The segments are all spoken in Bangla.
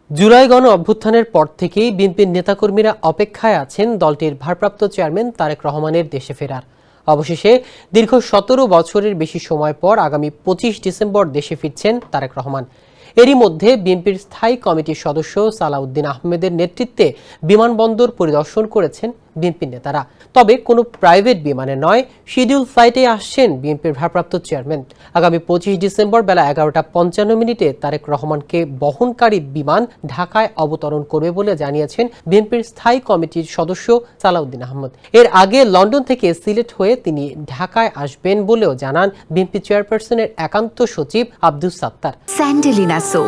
জুলাই গণ অভ্যুত্থানের পর থেকেই বিএনপির নেতাকর্মীরা অপেক্ষায় আছেন দলটির ভারপ্রাপ্ত চেয়ারম্যান তারেক রহমানের দেশে ফেরার। অবশেষে দীর্ঘ ১৭ বছরের বেশি সময় পর আগামী ২৫ ডিসেম্বর দেশে ফিরছেন তারেক রহমান। এরই মধ্যে বিএনপির স্থায়ী কমিটির সদস্য সালাউদ্দিন আহমেদের নেতৃত্বে বিমানবন্দর পরিদর্শন করেছেন বিএনপির নেতারা। তবে কোনো প্রাইভেট বিমানে নয়, শিডিউল ফ্লাইটে আসছেন বিএনপির ভারপ্রাপ্ত চেয়ারম্যান। আগামী ২৫ ডিসেম্বর বেলা ১১:৫৫ তারেক রহমানকে বহনকারী বিমান ঢাকায় অবতরণ করবে বলে জানিয়েছেন বিএনপির স্থায়ী কমিটির সদস্য সালাউদ্দিন আহমেদ। এর আগে লন্ডন থেকে সিলেট হয়ে তিনি ঢাকায় আসবেন বলেও জানান বিএনপি চেয়ারপারসনের একান্ত সচিব আব্দুস সাত্তার। স্যান্ডেলিনা সো,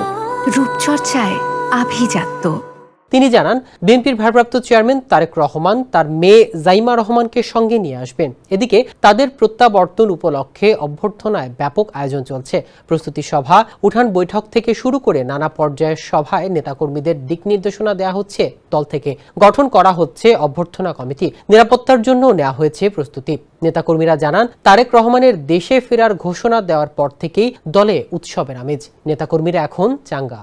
রূপচর্চায় আভিজাত্য। তিনি জানান বিএনপির ভারপ্রাপ্ত চেয়ারম্যান তারেক রহমান তার মেয়ে জাইমা রহমানকে সঙ্গে নিয়ে আসবেন। এদিকে তাদের প্রত্যাবর্তন উপলক্ষে অভ্যর্থনায় ব্যাপক আয়োজন চলছে। প্রস্তুতি সভা, উঠান বৈঠক থেকে শুরু করে নানা পর্যায়ের সভায় নেতাকর্মীদের দিক নির্দেশনা দেওয়া হচ্ছে। দল থেকে গঠন করা হচ্ছে অভ্যর্থনা কমিটি। নিরাপত্তার জন্য নেওয়া হয়েছে প্রস্তুতি। নেতাকর্মীরা জানান তারেক রহমানের দেশে ফেরার ঘোষণা দেওয়ার পর থেকেই দলে উৎসবের আমেজ। নেতাকর্মীরা এখন চাঙ্গা।